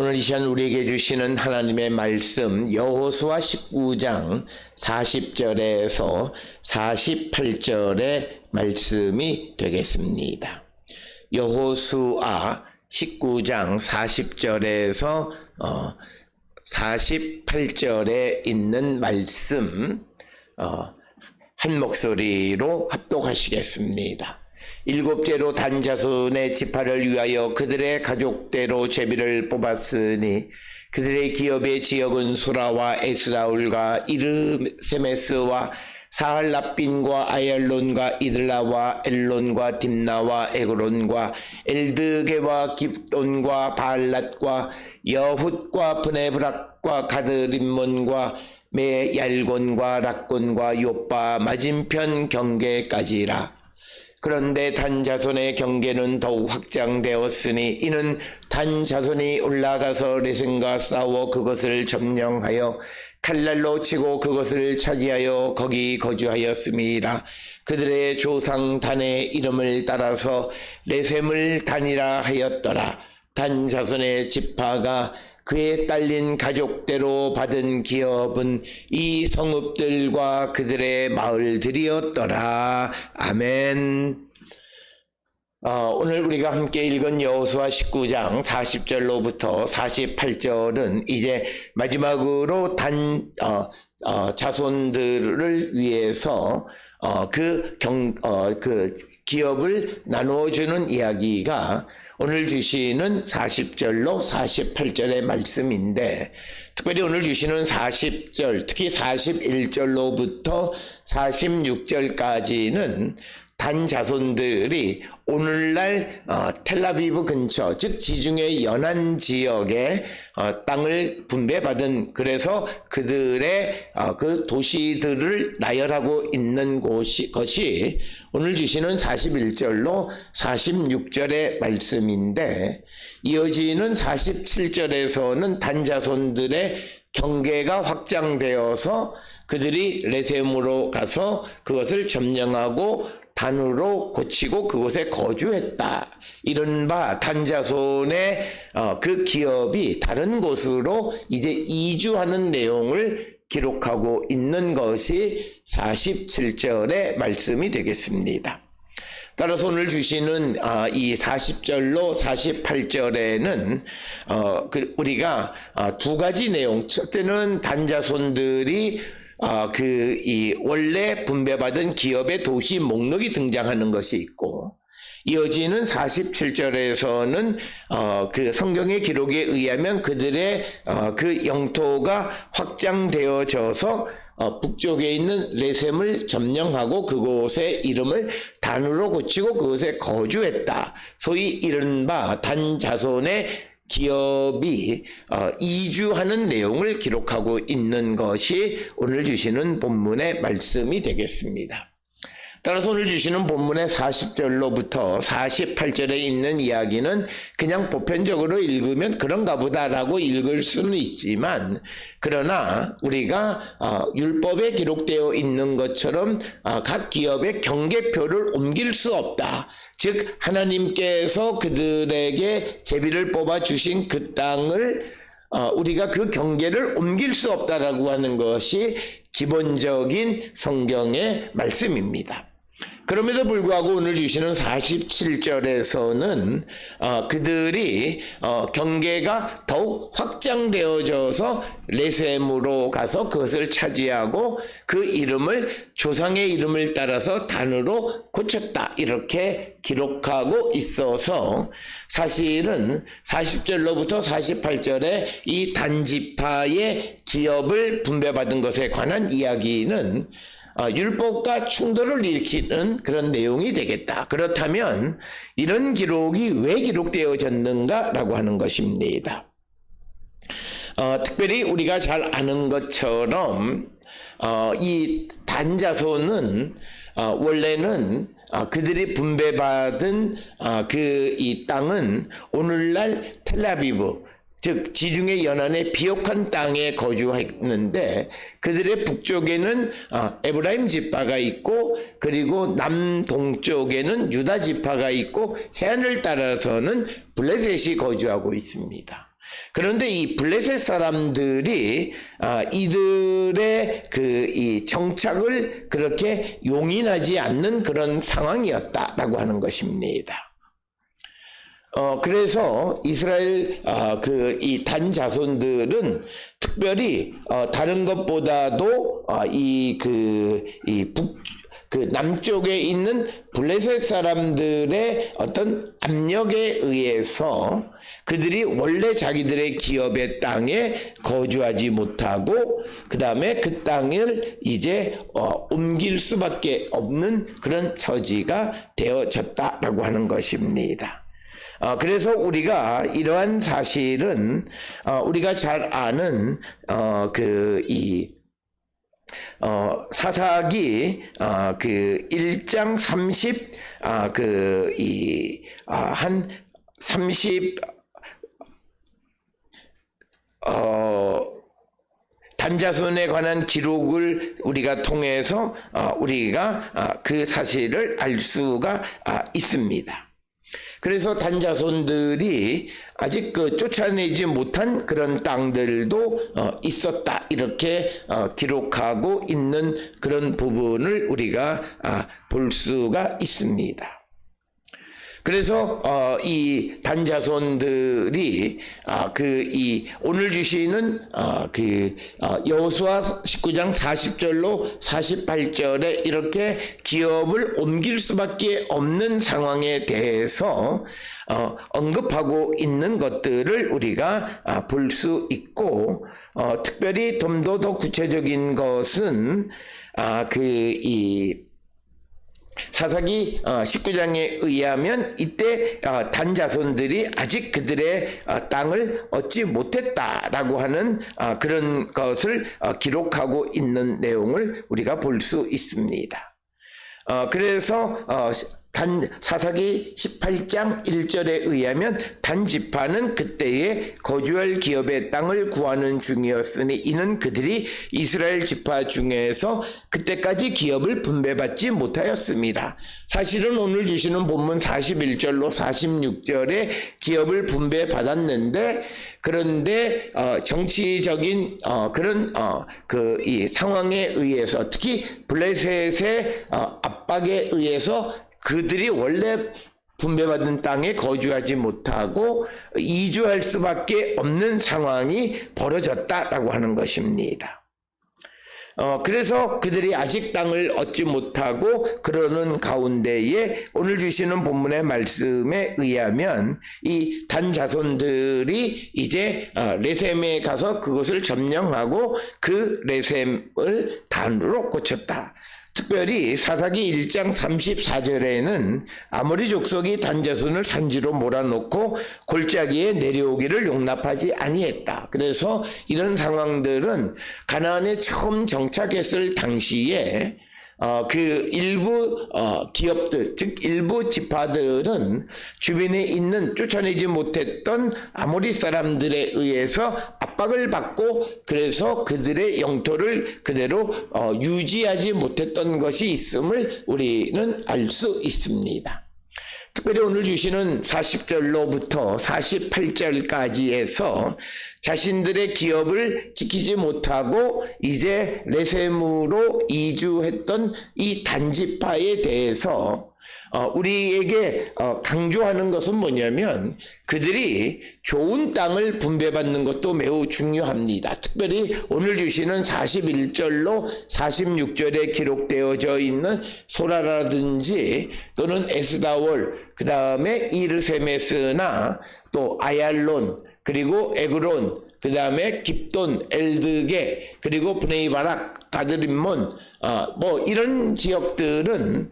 오늘 이 시간 우리에게 주시는 하나님의 말씀 여호수아 19장 40절에서 48절의 말씀이 되겠습니다. 여호수아 19장 40절에서 48절에 있는 말씀 한 목소리로 합독하시겠습니다. 일곱째로 단 자손의 지파를 위하여 그들의 가족대로 제비를 뽑았으니 그들의 기업의 지역은 수라와 에스라울과 이르세메스와 사할라빈과 아얄론과 이들라와 엘론과 딥나와 에그론과 엘드게와 깁돈과 바알랏과 여훗과 브네브락과 가드림몬과 메얄곤과 락곤과 요빠 맞은편 경계까지라. 그런데 단 자손의 경계는 더욱 확장되었으니 이는 단 자손이 올라가서 레센과 싸워 그것을 점령하여 칼날로 치고 그것을 차지하여 거기 거주하였음이라. 그들의 조상 단의 이름을 따라서 레셈을 단이라 하였더라. 단 자손의 지파가 그에 딸린 가족대로 받은 기업은 이 성읍들과 그들의 마을들이었더라. 아멘. 오늘 우리가 함께 읽은 여호수아 19장 40절로부터 48절은 이제 마지막으로 단 자손들을 위해서 그 기업을 나누어주는 이야기가 오늘 주시는 40절로 48절의 말씀인데, 특별히 오늘 주시는 40절, 특히 41절로부터 46절까지는 단 자손들이 오늘날 텔라비브 근처, 즉 지중해 연안 지역의 땅을 분배받은, 그래서 그들의 그 도시들을 나열하고 있는 것이 오늘 주시는 41절로 46절의 말씀인데, 이어지는 47절에서는 단 자손들의 경계가 확장되어서 그들이 레셈으로 가서 그것을 점령하고 단으로 고치고 그곳에 거주했다. 이른바 단자손의 그 기업이 다른 곳으로 이제 이주하는 내용을 기록하고 있는 것이 47절의 말씀이 되겠습니다. 따라서 오늘 주시는 이 40절로 48절에는 우리가 두 가지 내용, 첫째는 단자손들이 이 원래 분배받은 기업의 도시 목록이 등장하는 것이 있고, 이어지는 47절에서는 그 성경의 기록에 의하면 그들의 그 영토가 확장되어져서 북쪽에 있는 레셈을 점령하고 그곳의 이름을 단으로 고치고 그곳에 거주했다. 소위 이른바 단 자손의 기업이 이주하는 내용을 기록하고 있는 것이 오늘 주시는 본문의 말씀이 되겠습니다. 따라서 오늘 주시는 본문의 40절로부터 48절에 있는 이야기는 그냥 보편적으로 읽으면 그런가 보다라고 읽을 수는 있지만, 그러나 우리가 율법에 기록되어 있는 것처럼 각 기업의 경계표를 옮길 수 없다. 즉 하나님께서 그들에게 제비를 뽑아 주신 그 땅을 우리가 그 경계를 옮길 수 없다라고 하는 것이 기본적인 성경의 말씀입니다. 그럼에도 불구하고 오늘 주시는 47절에서는 그들이 경계가 더욱 확장되어져서 레셈으로 가서 그것을 차지하고 그 이름을 조상의 이름을 따라서 단으로 고쳤다, 이렇게 기록하고 있어서 사실은 40절로부터 48절에 이 단지파의 기업을 분배받은 것에 관한 이야기는 율법과 충돌을 일으키는 그런 내용이 되겠다. 그렇다면 이런 기록이 왜 기록되어졌는가라고 하는 것입니다. 특별히 우리가 잘 아는 것처럼 이 단자손은 원래는 그들이 분배받은 이 땅은 오늘날 텔라비브, 즉 지중해 연안의 비옥한 땅에 거주했는데, 그들의 북쪽에는 에브라임 지파가 있고, 그리고 남동쪽에는 유다 지파가 있고, 해안을 따라서는 블레셋이 거주하고 있습니다. 그런데 이 블레셋 사람들이 이들의 이 정착을 그렇게 용인하지 않는 그런 상황이었다라고 하는 것입니다. 그래서 이스라엘 이 단 자손들은 특별히 다른 것보다도 남쪽에 있는 블레셋 사람들의 어떤 압력에 의해서 그들이 원래 자기들의 기업의 땅에 거주하지 못하고 그 다음에 그 땅을 이제 옮길 수밖에 없는 그런 처지가 되어졌다라고 하는 것입니다. 그래서 우리가 이러한 사실은 우리가 잘 아는 사사기 1장 30 단자손에 관한 기록을 우리가 통해서 우리가 그 사실을 알 수가 있습니다. 그래서 단자손들이 아직 쫓아내지 못한 그런 땅들도 있었다, 이렇게 기록하고 있는 그런 부분을 우리가 볼 수가 있습니다. 그래서 이 단자손들이 오늘 주시는 여호수아 19장 40절로 48절에 이렇게 기업을 옮길 수밖에 없는 상황에 대해서 언급하고 있는 것들을 우리가 볼 수 있고, 특별히 좀 더 구체적인 것은 사사기 19장에 의하면 이때 단 자손들이 아직 그들의 땅을 얻지 못했다라고 하는 그런 것을 기록하고 있는 내용을 우리가 볼 수 있습니다. 그래서 사사기 18장 1절에 의하면 단 지파는 그때에 거주할 기업의 땅을 구하는 중이었으니 이는 그들이 이스라엘 지파 중에서 그때까지 기업을 분배받지 못하였습니다. 사실은 오늘 주시는 본문 41절로 46절에 기업을 분배받았는데, 그런데 정치적인 그런 이 상황에 의해서, 특히 블레셋의 압박에 의해서 그들이 원래 분배받은 땅에 거주하지 못하고 이주할 수밖에 없는 상황이 벌어졌다라고 하는 것입니다. 그래서 그들이 아직 땅을 얻지 못하고 그러는 가운데에 오늘 주시는 본문의 말씀에 의하면 이 단 자손들이 이제 레셈에 가서 그것을 점령하고 그 레셈을 단으로 고쳤다. 특별히 사사기 1장 34절에는 아모리 족속이 단 자손을 산지로 몰아놓고 골짜기에 내려오기를 용납하지 아니했다. 그래서 이런 상황들은 가나안에 처음 정착했을 당시에 일부 기업들, 즉 일부 지파들은 주변에 있는 쫓아내지 못했던 아모리 사람들에 의해서 압박을 받고, 그래서 그들의 영토를 그대로 유지하지 못했던 것이 있음을 우리는 알 수 있습니다. 특별히 오늘 주시는 40절로부터 48절까지 해서 자신들의 기업을 지키지 못하고 이제 레셈으로 이주했던 이 단지파에 대해서 우리에게 강조하는 것은 뭐냐면, 그들이 좋은 땅을 분배받는 것도 매우 중요합니다. 특별히 오늘 주시는 41절로 46절에 기록되어져 있는 소라라든지 또는 에스다월, 그 다음에 이르세메스나 또 아얄론, 그리고 에그론, 그 다음에 깁돈, 엘드게, 그리고 브네이바락, 가드림몬, 이런 지역들은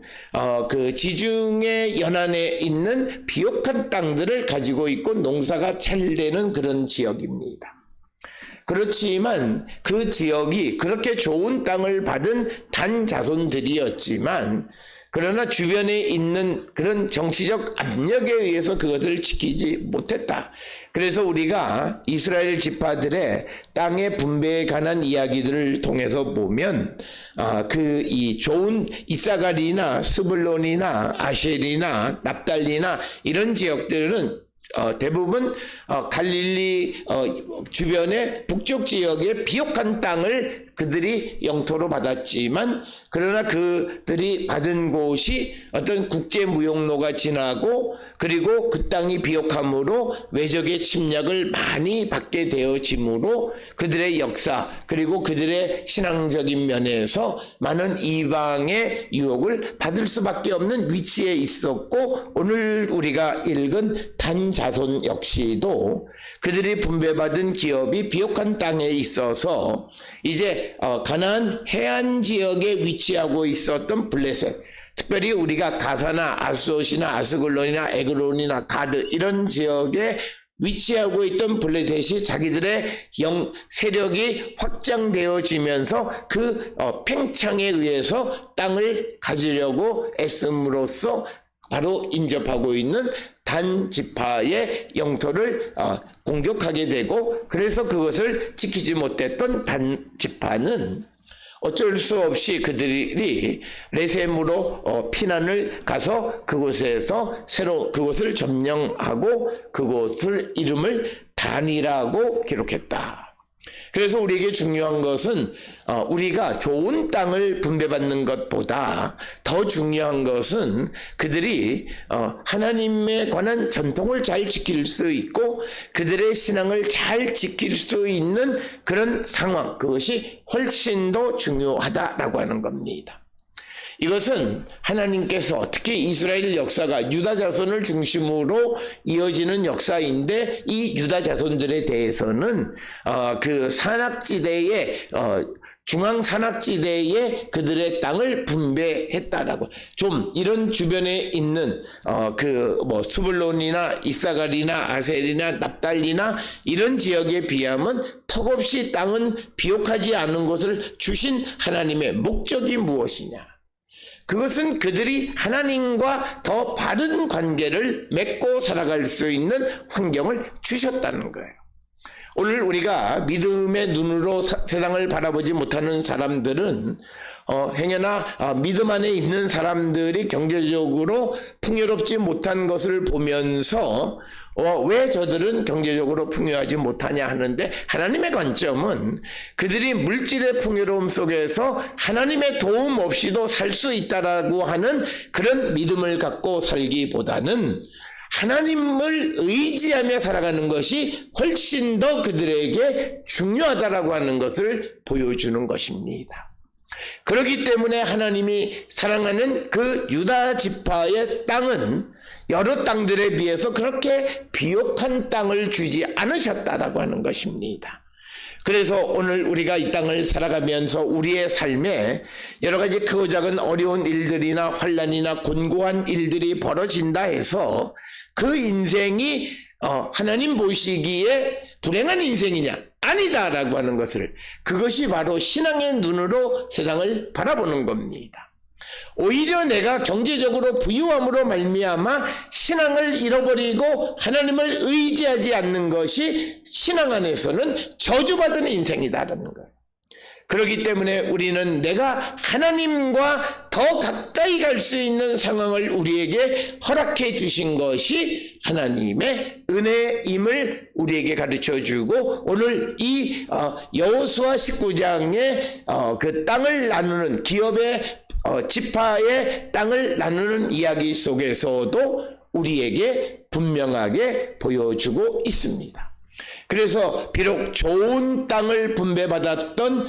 그 지중해 연안에 있는 비옥한 땅들을 가지고 있고 농사가 잘 되는 그런 지역입니다. 그렇지만 그 지역이 그렇게 좋은 땅을 받은 단 자손들이었지만, 그러나 주변에 있는 그런 정치적 압력에 의해서 그것을 지키지 못했다. 그래서 우리가 이스라엘 지파들의 땅의 분배에 관한 이야기들을 통해서 보면 이 좋은 이사갈이나 스불론이나 아셀이나 납달리나 이런 지역들은 대부분 갈릴리 주변의 북쪽 지역의 비옥한 땅을 그들이 영토로 받았지만, 그러나 그들이 받은 곳이 어떤 국제무역로가 지나고, 그리고 그 땅이 비옥함으로 외적의 침략을 많이 받게 되어지므로 그들의 역사, 그리고 그들의 신앙적인 면에서 많은 이방의 유혹을 받을 수밖에 없는 위치에 있었고, 오늘 우리가 읽은 단 자손 역시도 그들이 분배받은 기업이 비옥한 땅에 있어서 이제 가나안 해안 지역에 위치하고 있었던 블레셋, 특별히 우리가 가사나 아스옷이나 아스글론이나 에그론이나 가드 이런 지역에 위치하고 있던 블레셋이 자기들의 세력이 확장되어지면서 그 팽창에 의해서 땅을 가지려고 애씀으로써 바로 인접하고 있는 단 지파의 영토를 공격하게 되고, 그래서 그것을 지키지 못했던 단 지파는 어쩔 수 없이 그들이 레셈으로 피난을 가서 그곳에서 새로 그곳을 점령하고 그곳을 이름을 단이라고 기록했다. 그래서 우리에게 중요한 것은 우리가 좋은 땅을 분배받는 것보다 더 중요한 것은 그들이 하나님에 관한 전통을 잘 지킬 수 있고 그들의 신앙을 잘 지킬 수 있는 그런 상황, 그것이 훨씬 더 중요하다라고 하는 겁니다. 이것은 하나님께서 특히 이스라엘 역사가 유다 자손을 중심으로 이어지는 역사인데, 이 유다 자손들에 대해서는 그 산악지대에 중앙 산악지대에 그들의 땅을 분배했다라고, 좀 이런 주변에 있는 스불론이나 이사갈이나 아셀이나 납달리나 이런 지역에 비하면 턱없이 땅은 비옥하지 않은 것을 주신 하나님의 목적이 무엇이냐? 그것은 그들이 하나님과 더 바른 관계를 맺고 살아갈 수 있는 환경을 주셨다는 거예요. 오늘 우리가 믿음의 눈으로 세상을 바라보지 못하는 사람들은 행여나 믿음 안에 있는 사람들이 경제적으로 풍요롭지 못한 것을 보면서 왜 저들은 경제적으로 풍요하지 못하냐 하는데, 하나님의 관점은 그들이 물질의 풍요로움 속에서 하나님의 도움 없이도 살 수 있다라고 하는 그런 믿음을 갖고 살기보다는 하나님을 의지하며 살아가는 것이 훨씬 더 그들에게 중요하다라고 하는 것을 보여주는 것입니다. 그렇기 때문에 하나님이 사랑하는 그 유다 지파의 땅은 여러 땅들에 비해서 그렇게 비옥한 땅을 주지 않으셨다라고 하는 것입니다. 그래서 오늘 우리가 이 땅을 살아가면서 우리의 삶에 여러 가지 크고 작은 어려운 일들이나 환난이나 곤고한 일들이 벌어진다 해서 그 인생이 하나님 보시기에 불행한 인생이냐? 아니다라고 하는 것을, 그것이 바로 신앙의 눈으로 세상을 바라보는 겁니다. 오히려 내가 경제적으로 부유함으로 말미암아 신앙을 잃어버리고 하나님을 의지하지 않는 것이 신앙 안에서는 저주받은 인생이다라는 거예요. 그렇기 때문에 우리는 내가 하나님과 더 가까이 갈 수 있는 상황을 우리에게 허락해 주신 것이 하나님의 은혜임을 우리에게 가르쳐 주고, 오늘 이 여호수아 19장의 그 땅을 나누는 기업의 지파의 땅을 나누는 이야기 속에서도 우리에게 분명하게 보여주고 있습니다. 그래서 비록 좋은 땅을 분배받았던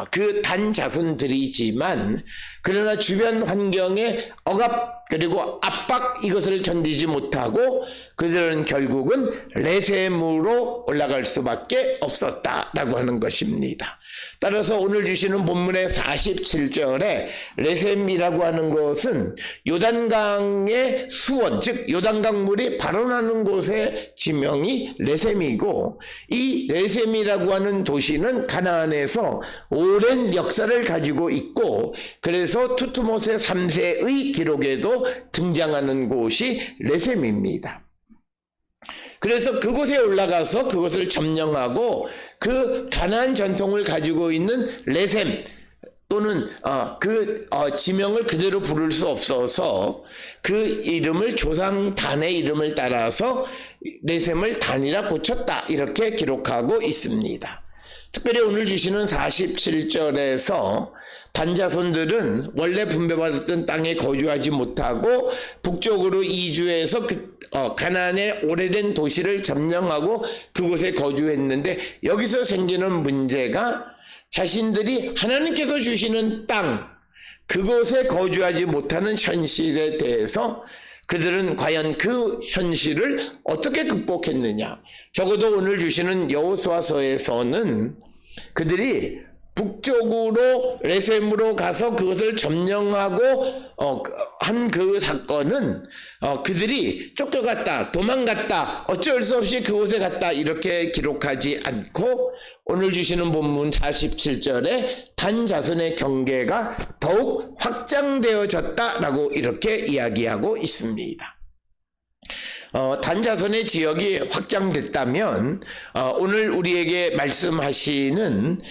그 단 자손들이지만, 그러나 주변 환경의 억압 그리고 압박, 이것을 견디지 못하고 그들은 결국은 레셈으로 올라갈 수밖에 없었다라고 하는 것입니다. 따라서 오늘 주시는 본문의 47절에 레셈이라고 하는 것은 요단강의 수원, 즉 요단강물이 발원하는 곳의 지명이 레셈이고, 이 레셈이라고 하는 도시는 가나안에서 오랜 역사를 가지고 있고, 그래서 투투모세 3세의 기록에도 등장하는 곳이 레셈입니다. 그래서 그곳에 올라가서 그것을 점령하고 그 가나안 전통을 가지고 있는 레셈, 또는 지명을 그대로 부를 수 없어서 그 이름을 조상단의 이름을 따라서 레셈을 단이라 고쳤다, 이렇게 기록하고 있습니다. 특별히 오늘 주시는 47절에서 단 자손들은 원래 분배받았던 땅에 거주하지 못하고 북쪽으로 이주해서 가나안의 오래된 도시를 점령하고 그곳에 거주했는데, 여기서 생기는 문제가 자신들이 하나님께서 주시는 땅, 그곳에 거주하지 못하는 현실에 대해서 그들은 과연 그 현실을 어떻게 극복했느냐. 적어도 오늘 주시는 여호수아서에서는 그들이 북쪽으로 레셈으로 가서 그것을 점령하고 한 그 사건은 그들이 쫓겨갔다, 도망갔다, 어쩔 수 없이 그곳에 갔다, 이렇게 기록하지 않고 오늘 주시는 본문 47절에 단 자손의 경계가 더욱 확장되어졌다라고 이렇게 이야기하고 있습니다. 단 자손의 지역이 확장됐다면 오늘 우리에게 말씀하시는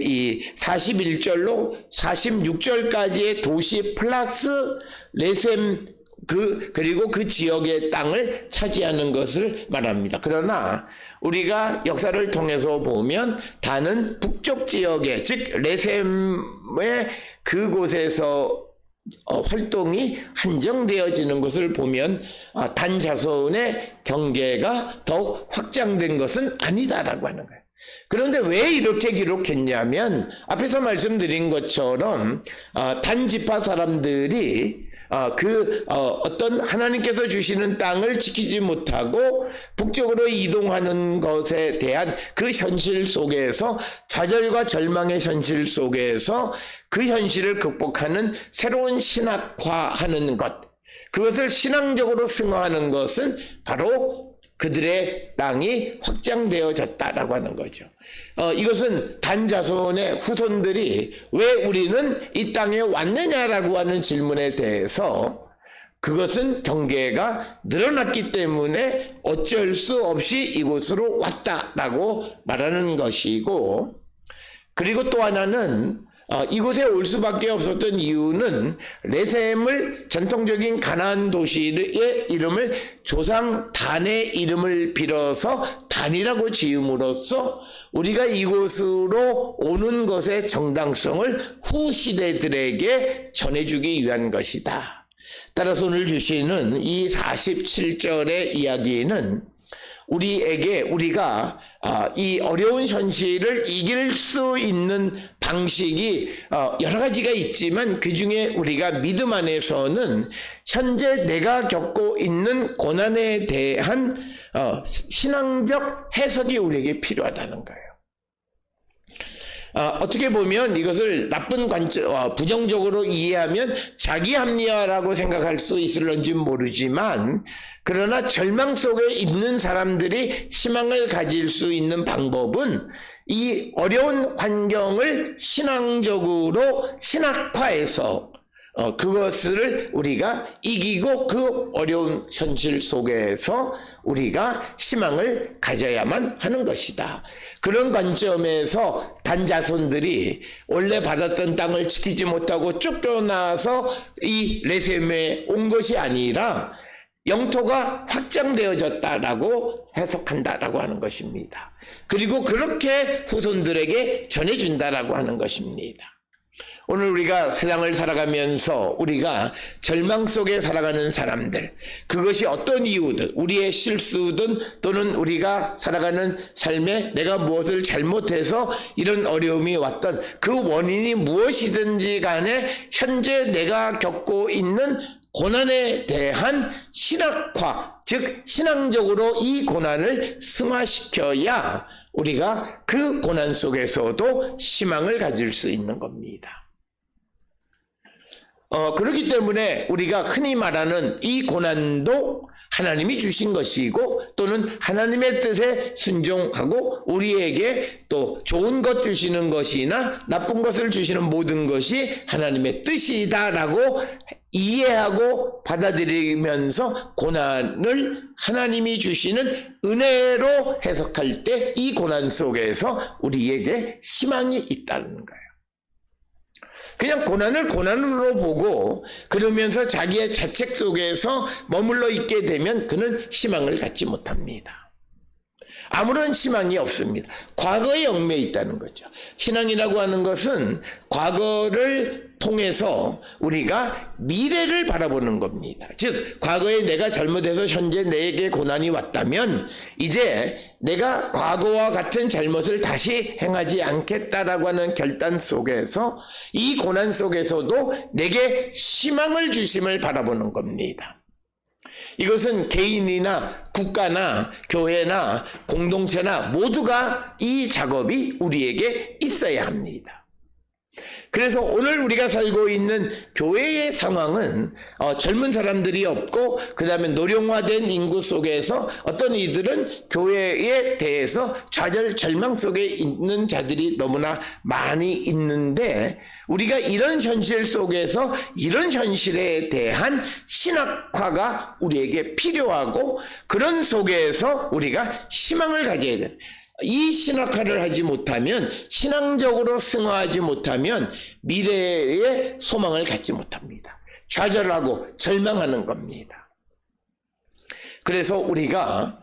이 41절로 46절까지의 도시 플러스 레셈 그리고 그 지역의 땅을 차지하는 것을 말합니다. 그러나 우리가 역사를 통해서 보면 단은 북쪽 지역에, 즉 레셈의 그곳에서 활동이 한정되어지는 것을 보면 단 자손의 경계가 더욱 확장된 것은 아니다라고 하는 거예요. 그런데 왜 이렇게 기록했냐면 앞에서 말씀드린 것처럼 단 지파 사람들이 어떤 하나님께서 주시는 땅을 지키지 못하고 북쪽으로 이동하는 것에 대한 그 현실 속에서, 좌절과 절망의 현실 속에서 그 현실을 극복하는 새로운 신학화하는 것, 그것을 신앙적으로 승화하는 것은 바로 그들의 땅이 확장되어졌다라고 하는 거죠. 이것은 단 자손의 후손들이 왜 우리는 이 땅에 왔느냐라고 하는 질문에 대해서 그것은 경계가 늘어났기 때문에 어쩔 수 없이 이곳으로 왔다라고 말하는 것이고, 그리고 또 하나는 이곳에 올 수밖에 없었던 이유는 레셈을, 전통적인 가나안 도시의 이름을 조상 단의 이름을 빌어서 단이라고 지음으로써 우리가 이곳으로 오는 것의 정당성을 후 시대들에게 전해주기 위한 것이다. 따라서 오늘 주시는 이 47절의 이야기는 우리가 이 어려운 현실을 이길 수 있는 방식이 여러 가지가 있지만, 그 중에 우리가 믿음 안에서는 현재 내가 겪고 있는 고난에 대한 신앙적 해석이 우리에게 필요하다는 거예요. 어떻게 보면 이것을 나쁜 관점, 부정적으로 이해하면 자기 합리화라고 생각할 수 있을런지 모르지만, 그러나 절망 속에 있는 사람들이 희망을 가질 수 있는 방법은 이 어려운 환경을 신앙적으로 신학화해서 그것을 우리가 이기고 그 어려운 현실 속에서 우리가 희망을 가져야만 하는 것이다. 그런 관점에서 단 자손들이 원래 받았던 땅을 지키지 못하고 쫓겨나서 이 레셈에 온 것이 아니라 영토가 확장되어졌다라고 해석한다라고 하는 것입니다. 그리고 그렇게 후손들에게 전해준다라고 하는 것입니다. 오늘 우리가 세상을 살아가면서 우리가 절망 속에 살아가는 사람들, 그것이 어떤 이유든, 우리의 실수든 또는 우리가 살아가는 삶에 내가 무엇을 잘못해서 이런 어려움이 왔던 그 원인이 무엇이든지 간에 현재 내가 겪고 있는 고난에 대한 신학화, 즉 신앙적으로 이 고난을 승화시켜야 우리가 그 고난 속에서도 희망을 가질 수 있는 겁니다. 그렇기 때문에 우리가 흔히 말하는 이 고난도 하나님이 주신 것이고, 또는 하나님의 뜻에 순종하고 우리에게 또 좋은 것 주시는 것이나 나쁜 것을 주시는 모든 것이 하나님의 뜻이다라고 이해하고 받아들이면서 고난을 하나님이 주시는 은혜로 해석할 때 이 고난 속에서 우리에게 희망이 있다는 거예요. 그냥 고난을 고난으로 보고 그러면서 자기의 자책 속에서 머물러 있게 되면 그는 희망을 갖지 못합니다. 아무런 희망이 없습니다. 과거에 얽매여 있다는 거죠. 신앙이라고 하는 것은 과거를 통해서 우리가 미래를 바라보는 겁니다. 즉 과거에 내가 잘못해서 현재 내게 고난이 왔다면 이제 내가 과거와 같은 잘못을 다시 행하지 않겠다라고 하는 결단 속에서 이 고난 속에서도 내게 희망을 주심을 바라보는 겁니다. 이것은 개인이나 국가나 교회나 공동체나 모두가 이 작업이 우리에게 있어야 합니다. 그래서 오늘 우리가 살고 있는 교회의 상황은 젊은 사람들이 없고 그 다음에 노령화된 인구 속에서 어떤 이들은 교회에 대해서 좌절 절망 속에 있는 자들이 너무나 많이 있는데 우리가 이런 현실 속에서 이런 현실에 대한 신학화가 우리에게 필요하고 그런 속에서 우리가 희망을 가져야 돼요. 이 신학화를 하지 못하면 신앙적으로 승화하지 못하면 미래의 소망을 갖지 못합니다. 좌절하고 절망하는 겁니다. 그래서 우리가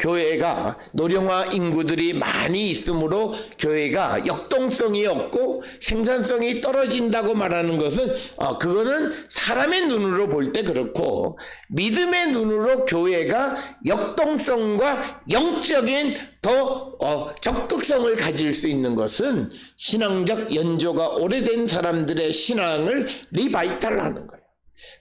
교회가 노령화 인구들이 많이 있으므로 교회가 역동성이 없고 생산성이 떨어진다고 말하는 것은 그거는 사람의 눈으로 볼 때 그렇고 믿음의 눈으로 교회가 역동성과 영적인 더 적극성을 가질 수 있는 것은 신앙적 연조가 오래된 사람들의 신앙을 리바이탈하는 거예요.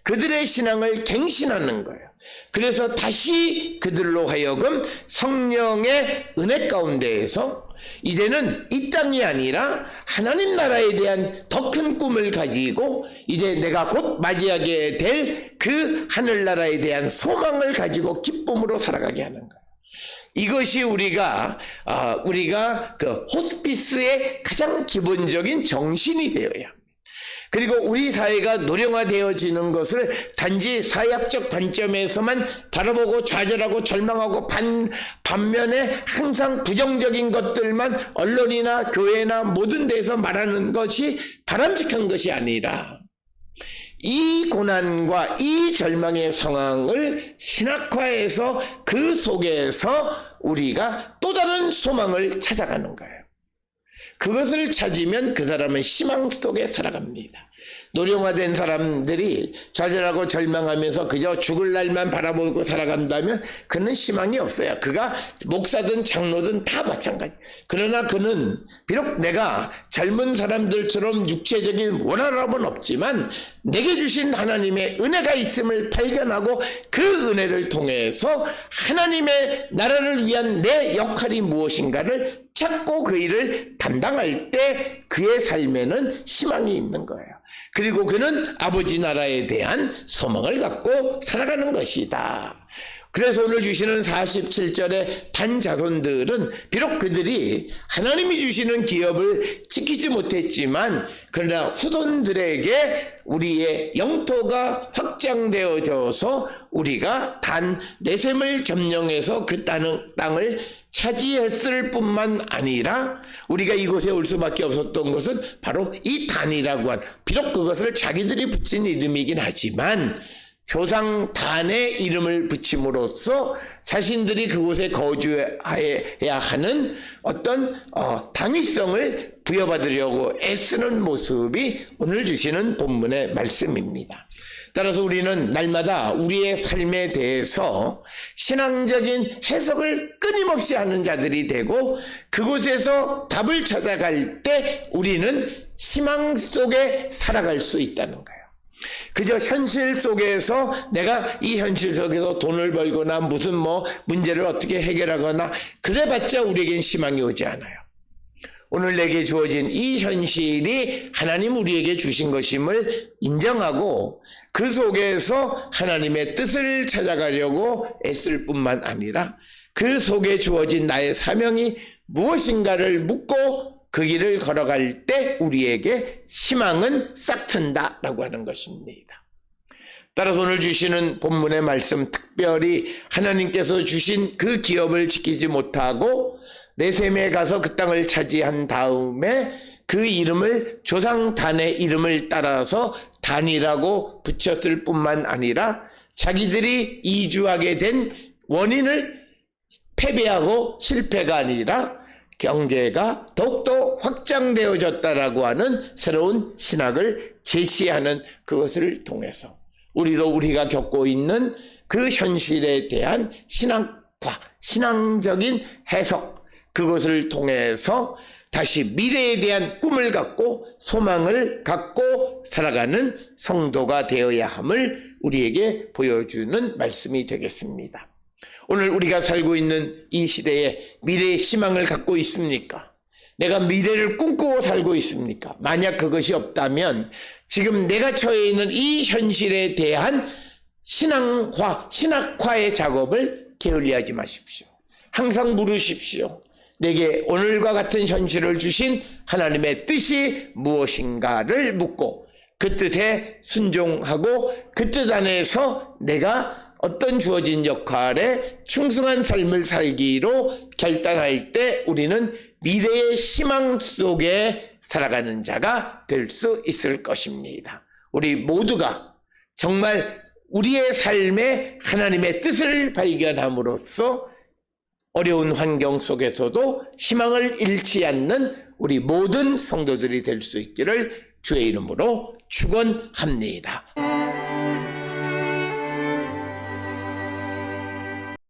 그들의 신앙을 갱신하는 거예요. 그래서 다시 그들로 하여금 성령의 은혜 가운데에서 이제는 이 땅이 아니라 하나님 나라에 대한 더 큰 꿈을 가지고 이제 내가 곧 맞이하게 될 그 하늘나라에 대한 소망을 가지고 기쁨으로 살아가게 하는 거예요. 이것이 우리가 그 호스피스의 가장 기본적인 정신이 되어야 합니다. 그리고 우리 사회가 노령화되어지는 것을 단지 사회학적 관점에서만 바라보고 좌절하고 절망하고 반면에 항상 부정적인 것들만 언론이나 교회나 모든 데서 말하는 것이 바람직한 것이 아니라 이 고난과 이 절망의 상황을 신학화해서 그 속에서 우리가 또 다른 소망을 찾아가는 거예요. 그것을 찾으면 그 사람은 희망 속에 살아갑니다. 노령화된 사람들이 좌절하고 절망하면서 그저 죽을 날만 바라보고 살아간다면 그는 희망이 없어요. 그가 목사든 장로든 다 마찬가지. 그러나 그는 비록 내가 젊은 사람들처럼 육체적인 원활함은 없지만 내게 주신 하나님의 은혜가 있음을 발견하고 그 은혜를 통해서 하나님의 나라를 위한 내 역할이 무엇인가를 찾고 그 일을 담당할 때 그의 삶에는 희망이 있는 거예요. 그리고 그는 아버지 나라에 대한 소망을 갖고 살아가는 것이다. 그래서 오늘 주시는 47절의 단자손들은 비록 그들이 하나님이 주시는 기업을 지키지 못했지만 그러나 후손들에게 우리의 영토가 확장되어져서 우리가 단 레셈을 점령해서 그 땅을 차지했을 뿐만 아니라 우리가 이곳에 올 수밖에 없었던 것은 바로 이 단이라고 한, 비록 그것을 자기들이 붙인 이름이긴 하지만 조상 단의 이름을 붙임으로써 자신들이 그곳에 거주해야 하는 어떤 당위성을 부여받으려고 애쓰는 모습이 오늘 주시는 본문의 말씀입니다. 따라서 우리는 날마다 우리의 삶에 대해서 신앙적인 해석을 끊임없이 하는 자들이 되고 그곳에서 답을 찾아갈 때 우리는 희망 속에 살아갈 수 있다는 거예요. 그저 현실 속에서 내가 이 현실 속에서 돈을 벌거나 무슨 문제를 어떻게 해결하거나 그래봤자 우리에겐 희망이 오지 않아요. 오늘 내게 주어진 이 현실이 하나님 우리에게 주신 것임을 인정하고 그 속에서 하나님의 뜻을 찾아가려고 애쓸 뿐만 아니라 그 속에 주어진 나의 사명이 무엇인가를 묻고 그 길을 걸어갈 때 우리에게 희망은 싹튼다라고 하는 것입니다. 따라서 오늘 주시는 본문의 말씀, 특별히 하나님께서 주신 그 기업을 지키지 못하고 레셈에 가서 그 땅을 차지한 다음에 그 이름을 조상단의 이름을 따라서 단이라고 붙였을 뿐만 아니라 자기들이 이주하게 된 원인을 패배하고 실패가 아니라 경계가 더욱더 확장되어졌다라고 하는 새로운 신학을 제시하는 그것을 통해서 우리도 우리가 겪고 있는 그 현실에 대한 신학과 신앙적인 해석, 그것을 통해서 다시 미래에 대한 꿈을 갖고 소망을 갖고 살아가는 성도가 되어야 함을 우리에게 보여주는 말씀이 되겠습니다. 오늘 우리가 살고 있는 이 시대에 미래의 희망을 갖고 있습니까? 내가 미래를 꿈꾸고 살고 있습니까? 만약 그것이 없다면 지금 내가 처해 있는 이 현실에 대한 신학화의 작업을 게을리하지 마십시오. 항상 물으십시오. 내게 오늘과 같은 현실을 주신 하나님의 뜻이 무엇인가를 묻고 그 뜻에 순종하고 그 뜻 안에서 내가 어떤 주어진 역할에 충성한 삶을 살기로 결단할 때 우리는 미래의 희망 속에 살아가는 자가 될 수 있을 것입니다. 우리 모두가 정말 우리의 삶에 하나님의 뜻을 발견함으로써 어려운 환경 속에서도 희망을 잃지 않는 우리 모든 성도들이 될 수 있기를 주의 이름으로 축원합니다.